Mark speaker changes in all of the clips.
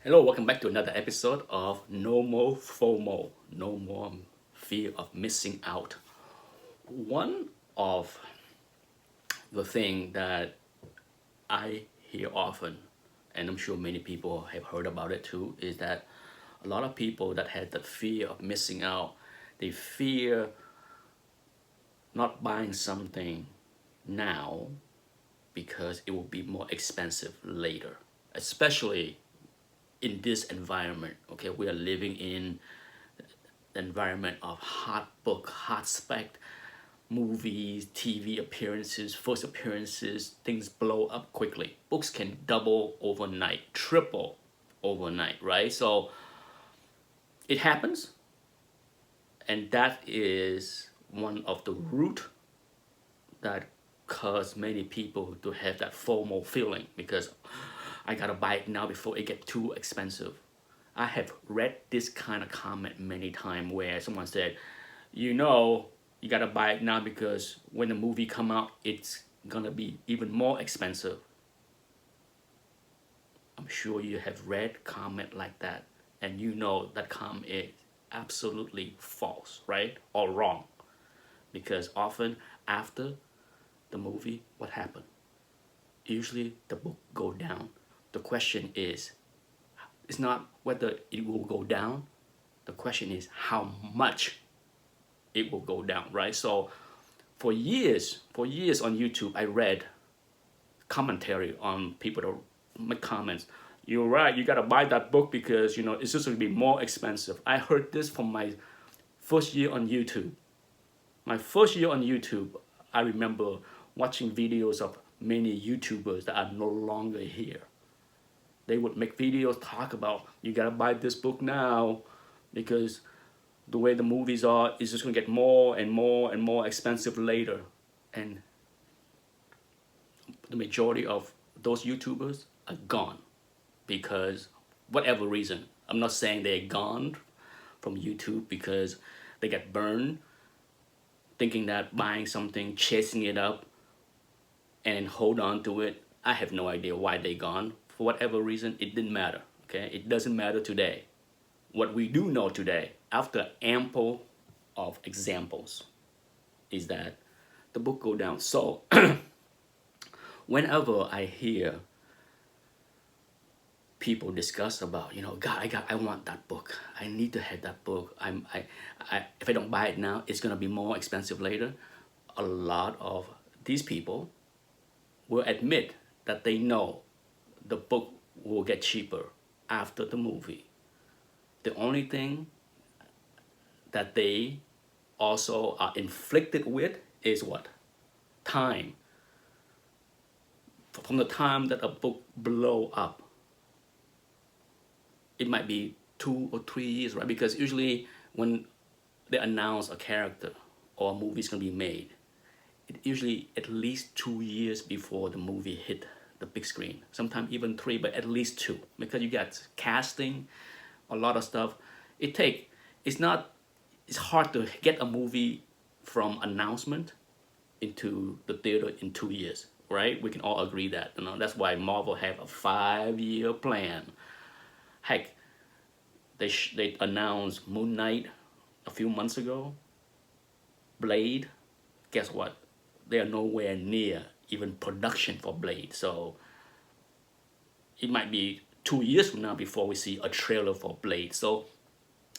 Speaker 1: Hello, welcome back to another episode of No More FOMO, no more fear of missing out. One of the thing that I hear often, and I'm sure many people have heard about it too, is that a lot of people that had the fear of missing out, they fear not buying something now because it will be more expensive later, especially in this environment. Okay, we are living in the environment of hot book, hot spec movies, TV appearances, first appearances. Things blow up quickly. Books can double overnight, triple overnight, right? So it happens, and that is one of the root that cause many people to have that FOMO feeling, because I gotta buy it now before it get too expensive. I have read this kind of comment many times where someone said, you gotta buy it now because when the movie come out, it's gonna be even more expensive. I'm sure you have read comment like that, and you know that comment is absolutely false, right? Or wrong. Because often after the movie, what happened? Usually the book go down. The question is, it's not whether it will go down. The question is how much it will go down, right? So for years on YouTube, I read commentary on people that make comments. You're right, you gotta buy that book because it's just gonna be more expensive. I heard this from my first year on YouTube. My first year on YouTube, I remember watching videos of many YouTubers that are no longer here. They would make videos talk about, you gotta buy this book now because the way the movies are, it's just gonna get more and more and more expensive later. And the majority of those YouTubers are gone because whatever reason. I'm not saying they're gone from YouTube because they get burned thinking that buying something, chasing it up, and hold on to it. I have no idea why they gone. For whatever reason, it didn't matter. Okay, it doesn't matter today. What we do know today, after ample of examples, is that the book go down. So whenever I hear people discuss about, God, I want that book. I need to have that book. If I don't buy it now, it's gonna be more expensive later. A lot of these people will admit that they know the book will get cheaper after the movie. The only thing that they also are inflicted with is what? Time. From the time that a book blow up, it might be 2 or 3 years, right? Because usually when they announce a character or a movie is gonna be made, it usually at least 2 years before the movie hit the big screen. Sometimes even 3, but at least 2, because you got casting, a lot of stuff. It's hard to get a movie from announcement into the theater in 2 years, right? We can all agree that. That's why Marvel have a 5-year plan. Heck, they announced Moon Knight a few months ago. Blade, guess what? They are nowhere near even production for Blade. So it might be 2 years from now before we see a trailer for Blade. So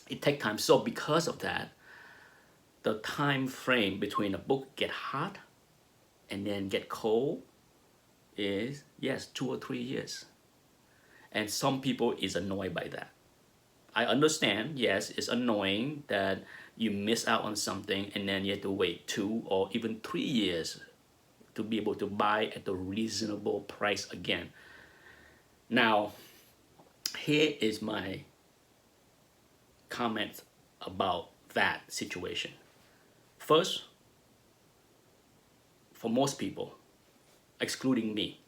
Speaker 1: it takes time. So because of that, the time frame between a book get hot and then get cold is, yes, 2 or 3 years. And some people is annoyed by that. I understand, yes, it's annoying that you miss out on something and then you have to wait 2 or even 3 years to be able to buy at a reasonable price again. Now, here is my comment about that situation. First, for most people, excluding me,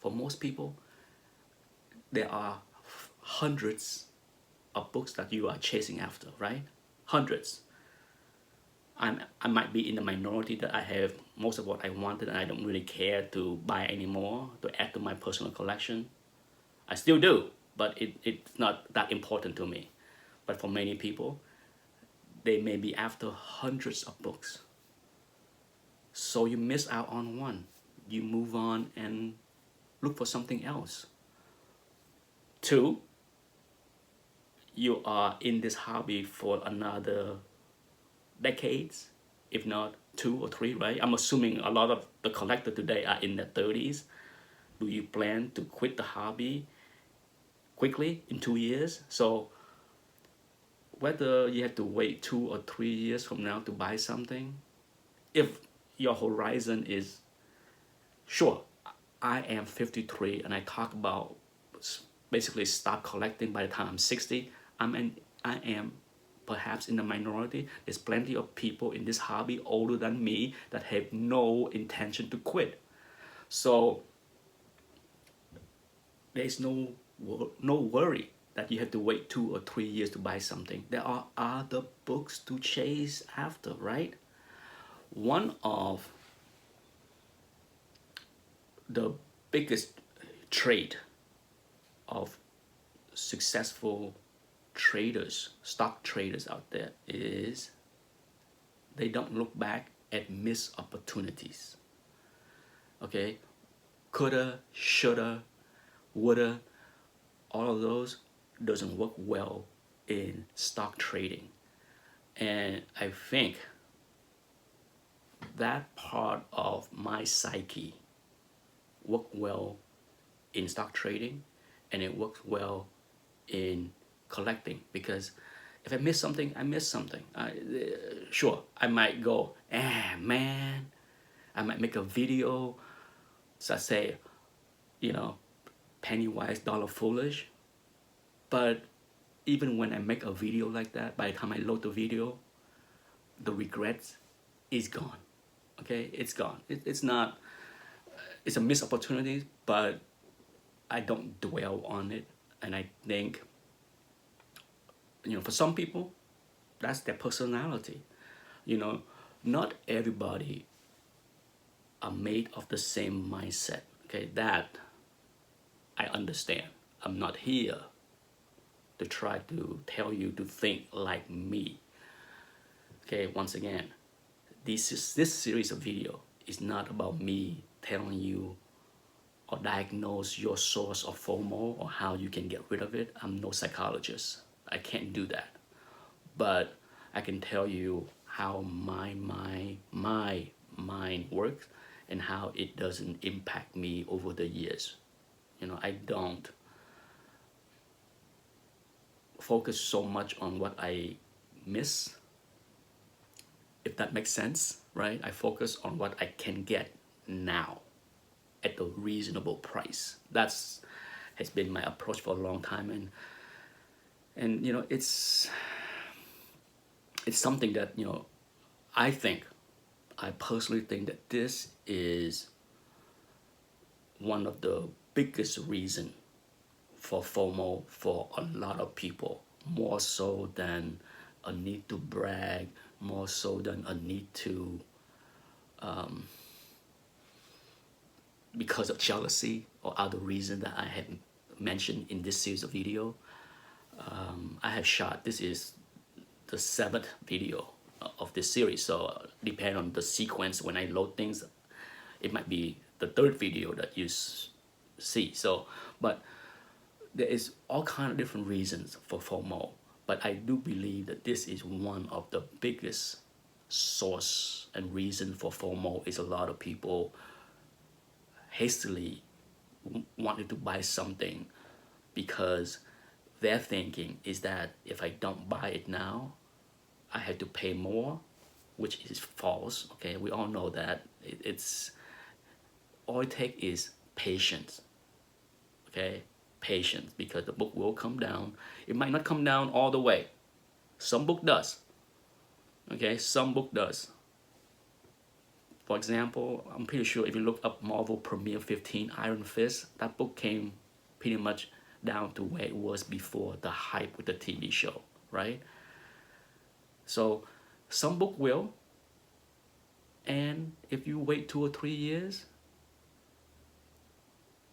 Speaker 1: for most people, there are hundreds of books that you are chasing after, right? Hundreds. I might be in the minority that I have most of what I wanted and I don't really care to buy anymore to add to my personal collection. I still do, but it's not that important to me. But for many people, they may be after hundreds of books. So you miss out on one. You move on and look for something else. Two, you are in this hobby for another decades, if not 2 or 3, right? I'm assuming a lot of the collectors today are in their 30s. Do you plan to quit the hobby quickly in 2 years? So whether you have to wait 2 or 3 years from now to buy something, if your horizon is, sure, I am 53 and I talk about basically stop collecting by the time I'm 60, I am perhaps in the minority. There's plenty of people in this hobby older than me that have no intention to quit. So there's no worry that you have to wait 2 or 3 years to buy something. There are other books to chase after, right? One of the biggest trait of successful traders, stock traders out there, is they don't look back at missed opportunities. Okay, coulda, shoulda, woulda, all of those doesn't work well in stock trading. And I think that part of my psyche worked well in stock trading, and it works well in collecting, because if I miss something, I miss something. Sure, I might go, man, I might make a video, so I say, penny wise, dollar foolish. But even when I make a video like that, by the time I load the video, the regrets is gone. Okay, it's gone. It's not, it's a missed opportunity, but I don't dwell on it. And I think, for some people, that's their personality. Not everybody are made of the same mindset. Okay, that I understand. I'm not here to try to tell you to think like me. Okay, once again, this series of video is not about me telling you or diagnose your source of FOMO or how you can get rid of it. I'm no psychologist. I can't do that. But I can tell you how my mind works and how it doesn't impact me over the years. I don't focus so much on what I miss, if that makes sense, right? I focus on what I can get now at a reasonable price. That's has been my approach for a long time, and it's something that I personally think that this is one of the biggest reason for FOMO for a lot of people, more so than a need to brag, more so than a need to because of jealousy or other reason that I have mentioned in this series of video. I have shot, this is the 7th video of this series, so depending on the sequence when I load things, it might be the 3rd video that you see. So, but there is all kind of different reasons for FOMO, but I do believe that this is one of the biggest source and reason for FOMO. Is a lot of people hastily wanted to buy something because their thinking is that if I don't buy it now, I have to pay more, which is false. Okay, we all know that. It's all it takes is patience. Okay, patience, because the book will come down. It might not come down all the way. Some book does. Okay, some book does. For example, I'm pretty sure if you look up Marvel Premiere 15 Iron Fist, that book came pretty much down to where it was before the hype with the TV show, right? So some book will, and if you wait 2 or 3 years,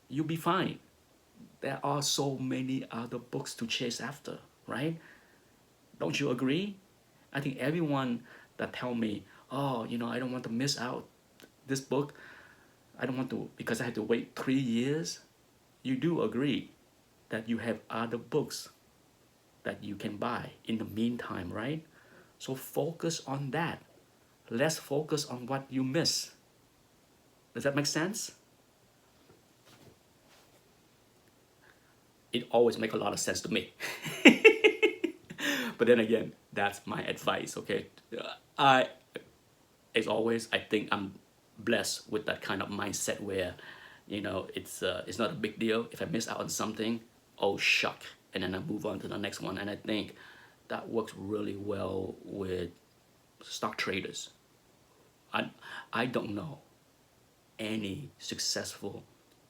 Speaker 1: you'll be fine. there are so many other books to chase after, right? Don't you agree? I think everyone that tell me, oh, I don't want to miss out this book. I don't want to because I had to wait 3 years. You do agree that you have other books that you can buy in the meantime, right? So focus on that. Let's focus on what you miss. Does that make sense? It always makes a lot of sense to me. But then again, that's my advice, okay? I, as always, I think I'm blessed with that kind of mindset where, it's not a big deal if I miss out on something. Oh shuck, and then I move on to the next one. And I think that works really well with stock traders. I I don't know any successful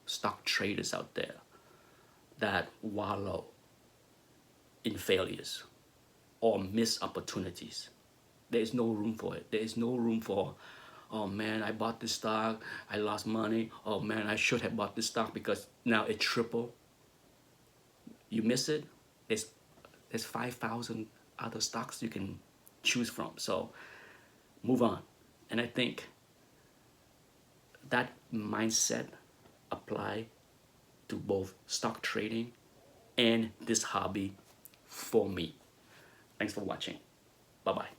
Speaker 1: stock traders out there that wallow in failures or miss opportunities. There is no room for it. There is no room for, oh man, I bought this stock, I lost money. Oh man, I should have bought this stock because now it tripled. You miss it. There's 5,000 other stocks you can choose from. So move on. And I think that mindset apply to both stock trading and this hobby for me. Thanks for watching. Bye bye.